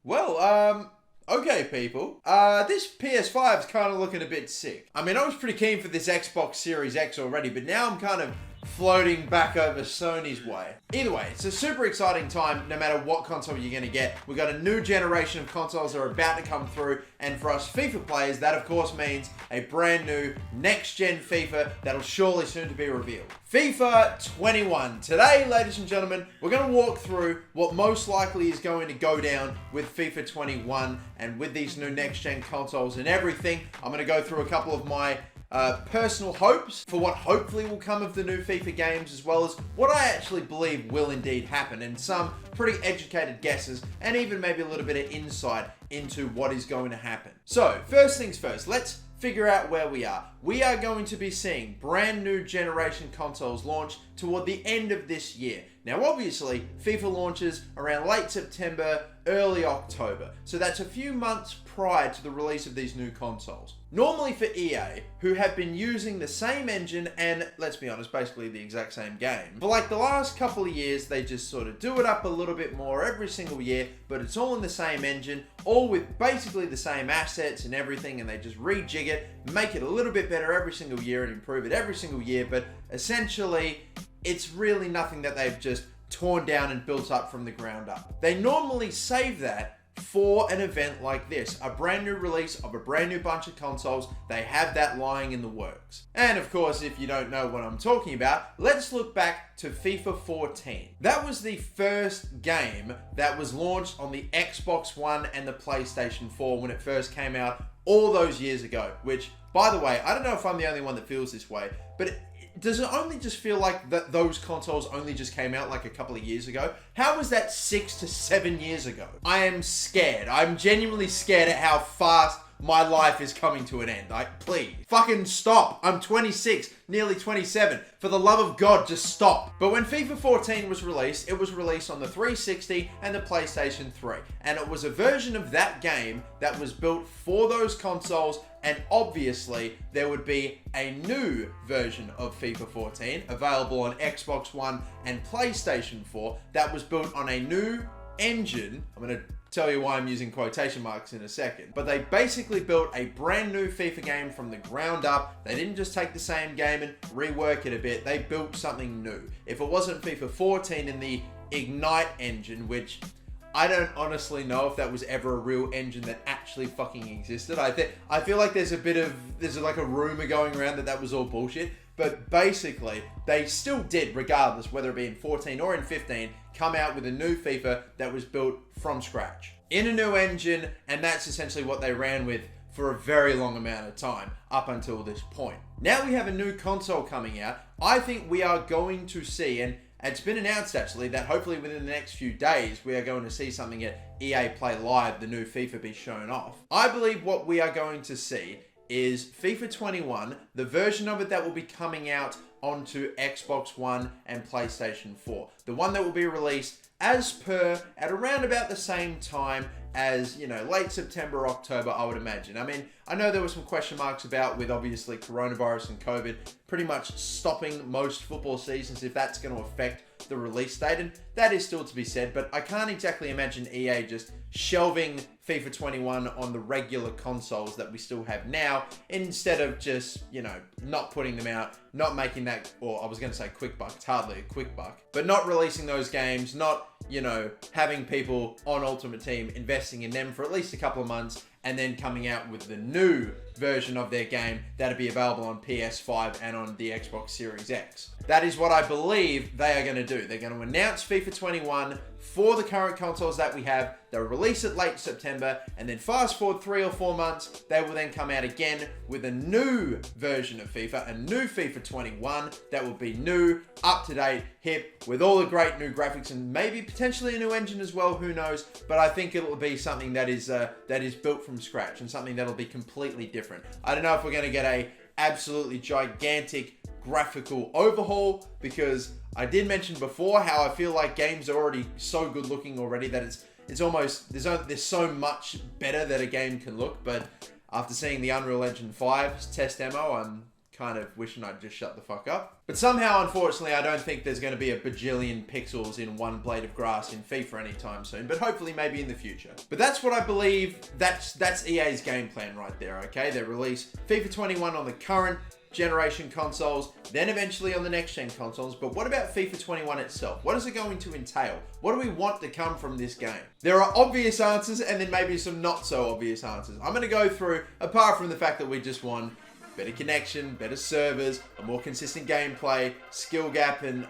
Okay, people. This PS5 is kind of looking a bit sick. I mean, I was pretty keen for this Xbox Series X already, but now I'm kind of floating back over Sony's way. Either way, it's a super exciting time no matter what console you're going to get. We've got a new generation of consoles that are about to come through, and for us FIFA players, that of course means a brand new next-gen FIFA that'll surely soon to be revealed. FIFA 21. Today, ladies and gentlemen, we're going to walk through what most likely is going to go down with FIFA 21 and with these new next-gen consoles and everything. I'm going to go through a couple of my personal hopes for what hopefully will come of the new FIFA games, as well as what I actually believe will indeed happen, and some pretty educated guesses, and even maybe a little bit of insight into what is going to happen. So, first things first, let's figure out where we are. We are going to be seeing brand new generation consoles launch toward the end of this year. Now, obviously, FIFA launches around late September, early October, so that's a few months prior to the release of these new consoles. Normally for EA, who have been using the same engine and, let's be honest, basically the exact same game, for like the last couple of years, they just sort of do it up a little bit more every single year, but it's all in the same engine, all with basically the same assets and everything, and they just rejig it, make it a little bit better every single year and improve it every single year, but essentially, it's really nothing that they've just torn down and built up from the ground up. They normally save that for an event like this, a brand new release of a brand new bunch of consoles. They have that lying in the works. And of course, if you don't know what I'm talking about, let's look back to FIFA 14. That was the first game that was launched on the Xbox One and the PlayStation 4 when it first came out all those years ago, which, by the way, I don't know if I'm the only one that feels this way, but does it only just feel like that those consoles only just came out like a couple of years ago? How was that 6 to 7 years ago? I am scared. I'm genuinely scared at how fast my life is coming to an end. Like, please, fucking stop. I'm 26, nearly 27. For the love of God, just stop. But when FIFA 14 was released, it was released on the 360 and the PlayStation 3. And it was a version of that game that was built for those consoles, and obviously there would be a new version of FIFA 14 available on Xbox One and PlayStation 4 that was built on a new engine. I'm going to tell you why I'm using quotation marks in a second. But they basically built a brand new FIFA game from the ground up. They didn't just take the same game and rework it a bit. They built something new. If it wasn't FIFA 14 in the Ignite engine, which I don't honestly know if that was ever a real engine that actually fucking existed. I feel like there's like a rumor going around that was all bullshit. But basically, they still did, regardless, whether it be in 14 or in 15, come out with a new FIFA that was built from scratch in a new engine, and that's essentially what they ran with for a very long amount of time up until this point. Now we have a new console coming out. I think we are going to see, and it's been announced actually, that hopefully within the next few days we are going to see something at EA Play Live, the new FIFA, be shown off. I believe what we are going to see is FIFA 21, the version of it that will be coming out onto Xbox One and PlayStation 4. The one that will be released as per at around about the same time as, you know, late September, October, I would imagine. I mean, I know there were some question marks about with obviously coronavirus and COVID pretty much stopping most football seasons, if that's going to affect the release date, and that is still to be said, but I can't exactly imagine EA just shelving FIFA 21 on the regular consoles that we still have now, instead of just, you know, not putting them out, not making that, or I was going to say quick buck, it's hardly a quick buck, but not releasing those games, not, you know, having people on Ultimate Team investing in them for at least a couple of months, and then coming out with the new version of their game that'll be available on PS5 and on the Xbox Series X. That is what I believe they are going to do. They're going to announce FIFA 21 for the current consoles that we have. They'll release it late September, and then fast forward 3 or 4 months, they will then come out again with a new version of FIFA, a new FIFA 21 that will be new, up to date, hip, with all the great new graphics and maybe potentially a new engine as well, who knows, but I think it'll be something that is built from scratch and something that'll be completely different. I don't know if we're going to get a absolutely gigantic graphical overhaul, because I did mention before how I feel like games are already so good looking already that it's almost, there's so much better that a game can look, but after seeing the Unreal Engine 5's test demo, I'm kind of wishing I'd just shut the fuck up. But somehow, unfortunately, I don't think there's going to be a bajillion pixels in one blade of grass in FIFA anytime soon, but hopefully maybe in the future. But that's what I believe, that's EA's game plan right there, okay? They release FIFA 21 on the current generation consoles, then eventually on the next gen consoles. But what about FIFA 21 itself? What is it going to entail? What do we want to come from this game? There are obvious answers and then maybe some not so obvious answers. I'm going to go through, apart from the fact that we just want better connection, better servers, a more consistent gameplay, skill gap, and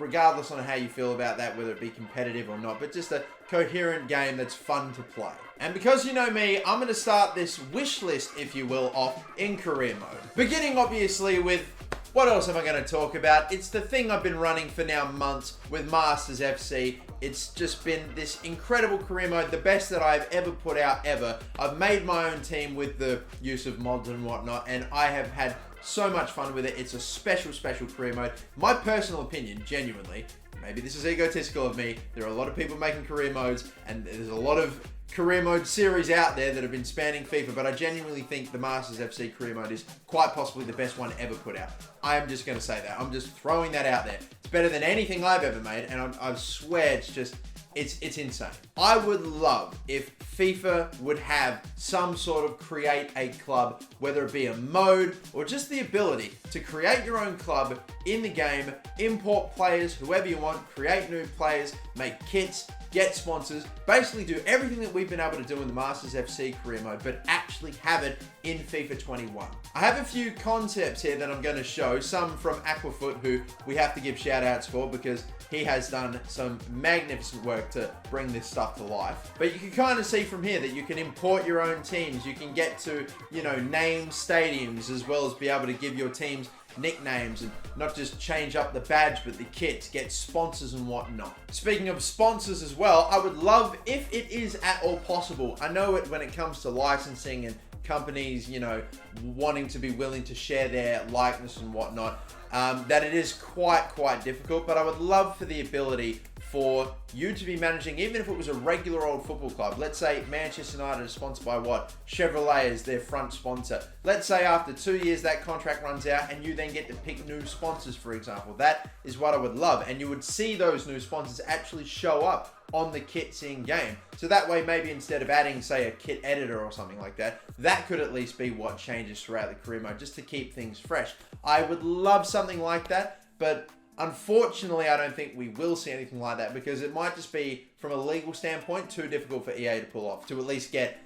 regardless on how you feel about that, whether it be competitive or not, but just a coherent game that's fun to play. And because you know me, I'm going to start this wish list, if you will, off in career mode. Beginning obviously with, what else am I going to talk about? It's the thing I've been running for now months with Masters FC. It's just been this incredible career mode, the best that I've ever put out ever. I've made my own team with the use of mods and whatnot, and I have had so much fun with it. It's a special, special career mode. My personal opinion, genuinely, maybe this is egotistical of me, there are a lot of people making career modes, and there's a lot of career mode series out there that have been spanning FIFA, but I genuinely think the Masters FC career mode is quite possibly the best one ever put out. I am just going to say that. I'm just throwing that out there. It's better than anything I've ever made, and I swear it's just, it's insane. I would love if FIFA would have some sort of create a club, whether it be a mode or just the ability to create your own club in the game, import players, whoever you want, create new players, make kits, get sponsors, basically do everything that we've been able to do in the Masters FC career mode, but actually have it in FIFA 21. I have a few concepts here that I'm going to show, some from Aquafoot, who we have to give shout outs for because he has done some magnificent work to bring this stuff to life. But you can kind of see from here that you can import your own teams, you can get to, you know, name stadiums, as well as be able to give your teams nicknames and not just change up the badge but the kits, get sponsors and whatnot. Speaking of sponsors as well, I would love, if it is at all possible, I know it when it comes to licensing and companies, you know, wanting to be willing to share their likeness and whatnot, that it is quite difficult, but I would love for the ability for you to be managing, even if it was a regular old football club. Let's say Manchester United is sponsored by what? Chevrolet is their front sponsor. Let's say after 2 years that contract runs out and you then get to pick new sponsors, for example. That is what I would love. And you would see those new sponsors actually show up on the kits in game. So that way, maybe instead of adding, say, a kit editor or something like that, that could at least be what changes throughout the career mode, just to keep things fresh. I would love something like that, but unfortunately, I don't think we will see anything like that because it might just be, from a legal standpoint, too difficult for EA to pull off, to at least get,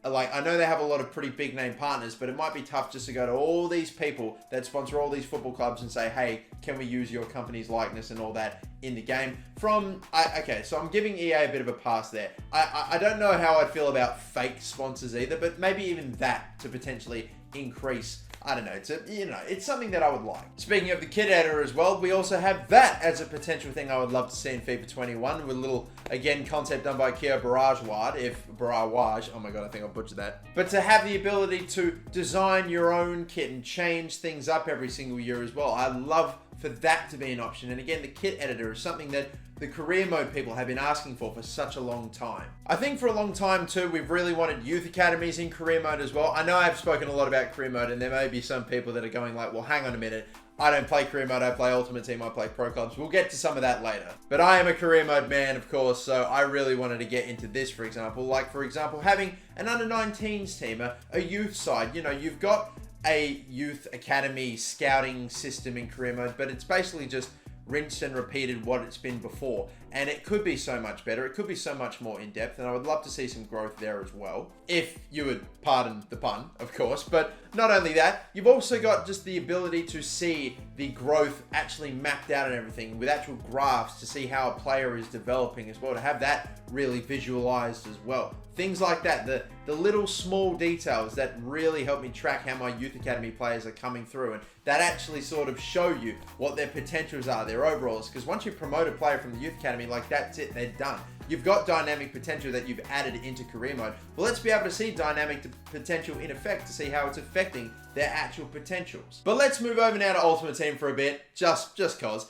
like, I know they have a lot of pretty big name partners, but it might be tough just to go to all these people that sponsor all these football clubs and say, hey, can we use your company's likeness and all that in the game? Okay, so I'm giving EA a bit of a pass there. I don't know how I'd feel about fake sponsors either, but maybe even that to potentially increase, I don't know, it's something that I would like. Speaking of the kit editor as well, we also have that as a potential thing I would love to see in FIFA 21 with a little, again, concept done by Keo Barawaj, oh my god, I think I butchered that. But to have the ability to design your own kit and change things up every single year as well, I love for that to be an option. And again, the kit editor is something that the career mode people have been asking for such a long time. I think for a long time too, we've really wanted youth academies in career mode as well. I know I've spoken a lot about career mode and there may be some people that are going like, well, hang on a minute. I don't play career mode, I play Ultimate Team, I play Pro Clubs. We'll get to some of that later. But I am a career mode man, of course, so I really wanted to get into this, for example. Like, for example, having an under-19s team, a youth side. You know, you've got a youth academy scouting system in career mode, but it's basically just rinsed and repeated what it's been before. And it could be so much better. It could be so much more in-depth, and I would love to see some growth there as well. If you would pardon the pun, of course. But not only that, you've also got just the ability to see the growth actually mapped out and everything with actual graphs to see how a player is developing as well, to have that really visualized as well. Things like that, the little small details that really help me track how my youth academy players are coming through, and that actually sort of show you what their potentials are, their overalls. Because once you promote a player from the youth academy, like, that's it, they're done. You've got dynamic potential that you've added into career mode. Well, let's be able to see dynamic potential in effect to see how it's affecting their actual potentials. But let's move over now to Ultimate Team for a bit, just cause.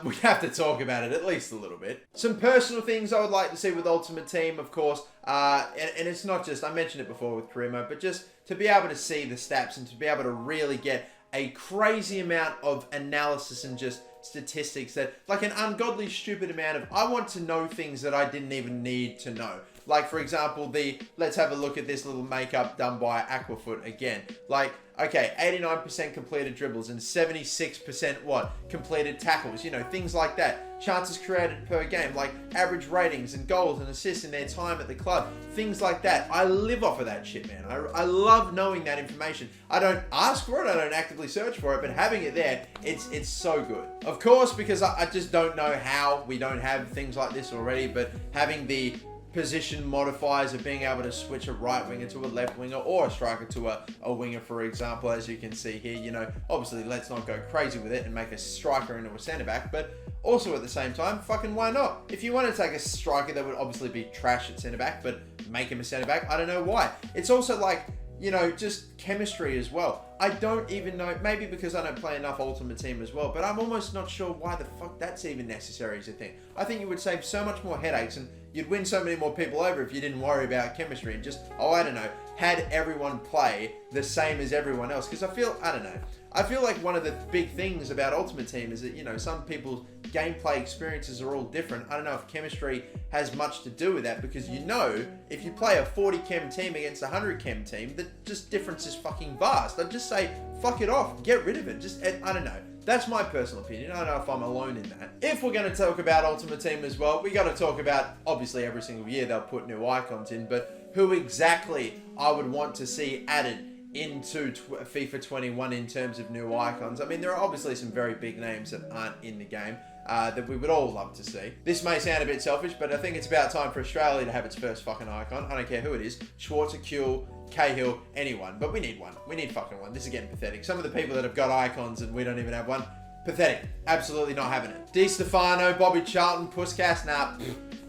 We have to talk about it at least a little bit. Some personal things I would like to see with Ultimate Team, of course, and it's not just, I mentioned it before with career mode, but just to be able to see the stats and to be able to really get a crazy amount of analysis and just statistics, that like an ungodly stupid amount of, I want to know things that I didn't even need to know. Like, for example, let's have a look at this little makeup done by Aquafoot again. Like, okay, 89% completed dribbles and 76% what? Completed tackles, you know, things like that. Chances created per game, like average ratings and goals and assists in their time at the club. Things like that. I live off of that shit, man. I love knowing that information. I don't ask for it, I don't actively search for it, but having it there, it's so good. Of course, because I just don't know how we don't have things like this already, but having the position modifiers of being able to switch a right winger to a left winger or a striker to a winger, for example, as you can see here, you know, obviously let's not go crazy with it and make a striker into a centre back, but also at the same time, fucking why not? If you want to take a striker that would obviously be trash at centre back, but make him a centre back, I don't know why. It's also like, you know, just chemistry as well. I don't even know, maybe because I don't play enough Ultimate Team as well, but I'm almost not sure why the fuck that's even necessary as a thing. I think you would save so much more headaches and you'd win so many more people over if you didn't worry about chemistry and just, oh, I don't know, had everyone play the same as everyone else. Because I feel like one of the big things about Ultimate Team is that, you know, some people's gameplay experiences are all different. I don't know if chemistry has much to do with that, because, you know, if you play a 40 chem team against a 100 chem team, the just difference is fucking vast. I'd just say, fuck it off, get rid of it. Just, I don't know. That's my personal opinion. I don't know if I'm alone in that. If we're going to talk about Ultimate Team as well, we got to talk about, obviously every single year they'll put new icons in, but who exactly I would want to see added into FIFA 21 in terms of new icons. I mean, there are obviously some very big names that aren't in the game that we would all love to see. This may sound a bit selfish, but I think it's about time for Australia to have its first fucking icon. I don't care who it is. Schwarzer, Kuehl, Cahill, anyone. But we need one. We need fucking one. This is getting pathetic. Some of the people that have got icons and we don't even have one, pathetic. Absolutely not having it. Di Stefano, Bobby Charlton, Puskas, nah,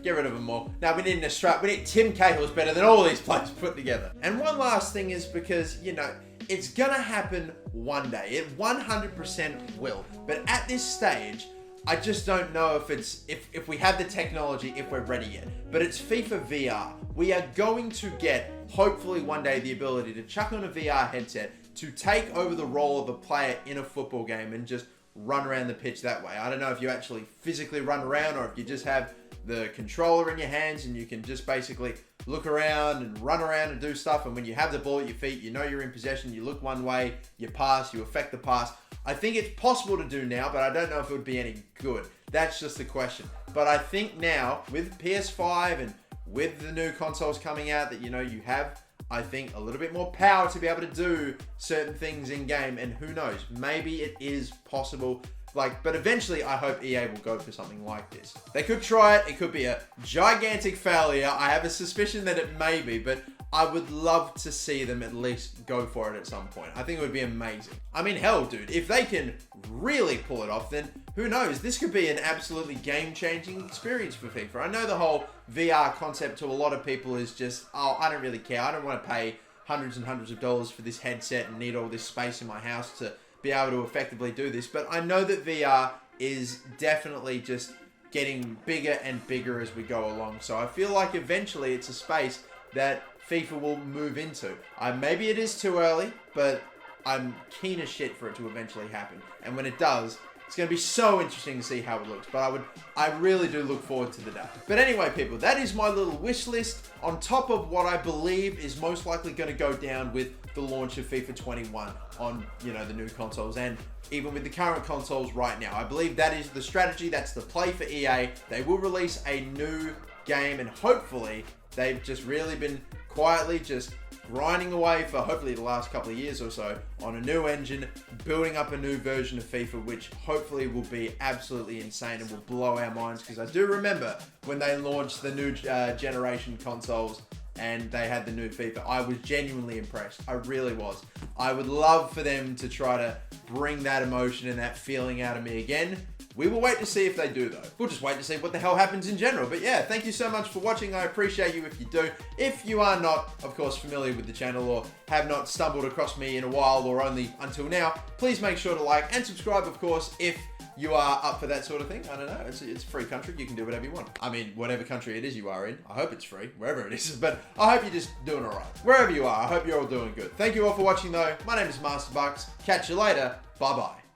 get rid of them all. Now we need an Australian. We need Tim Cahill's better than all these players put together. And one last thing is, because, you know, it's gonna happen one day. It 100% will. But at this stage, I just don't know if we have the technology, if we're ready yet. But it's FIFA VR. We are going to get, hopefully one day, the ability to chuck on a VR headset to take over the role of a player in a football game and just run around the pitch that way. I don't know if you actually physically run around or if you just have the controller in your hands and you can just basically look around and run around and do stuff. And when you have the ball at your feet, you know you're in possession, you look one way, you pass, you affect the pass. I think it's possible to do now, but I don't know if it would be any good. That's just the question. But I think now, with PS5 and with the new consoles coming out, that, you know, you have, I think, a little bit more power to be able to do certain things in game. And who knows, maybe it is possible. But eventually I hope EA will go for something like this. They could try it. It could be a gigantic failure. I have a suspicion that it may be, but I would love to see them at least go for it at some point. I think it would be amazing. I mean, hell, dude, if they can really pull it off, then who knows? This could be an absolutely game-changing experience for FIFA. I know the whole VR concept to a lot of people is just, oh, I don't really care. I don't want to pay hundreds and hundreds of dollars for this headset and need all this space in my house to be able to effectively do this. But I know that VR is definitely just getting bigger and bigger as we go along. So I feel like eventually it's a space that FIFA will move into. Maybe it is too early, but I'm keen as shit for it to eventually happen. And when it does, it's going to be so interesting to see how it looks. But I really do look forward to the day. But anyway, people, that is my little wish list on top of what I believe is most likely going to go down with the launch of FIFA 21 on, you know, the new consoles and even with the current consoles right now. I believe that is the strategy. That's the play for EA. They will release a new game, and hopefully they've just really been quietly just grinding away for hopefully the last couple of years or so on a new engine, building up a new version of FIFA, which hopefully will be absolutely insane and will blow our minds. Because I do remember when they launched the new generation consoles and they had the new FIFA, I was genuinely impressed. I really was. I would love for them to try to bring that emotion and that feeling out of me again. We will wait to see if they do, though. We'll just wait to see what the hell happens in general. But yeah, thank you so much for watching. I appreciate you if you do. If you are not, of course, familiar with the channel or have not stumbled across me in a while or only until now, please make sure to like and subscribe, of course, if you are up for that sort of thing. I don't know. It's a free country. You can do whatever you want. I mean, whatever country it is you are in. I hope it's free, wherever it is. But I hope you're just doing all right. Wherever you are, I hope you're all doing good. Thank you all for watching, though. My name is MasterBucks. Catch you later. Bye-bye.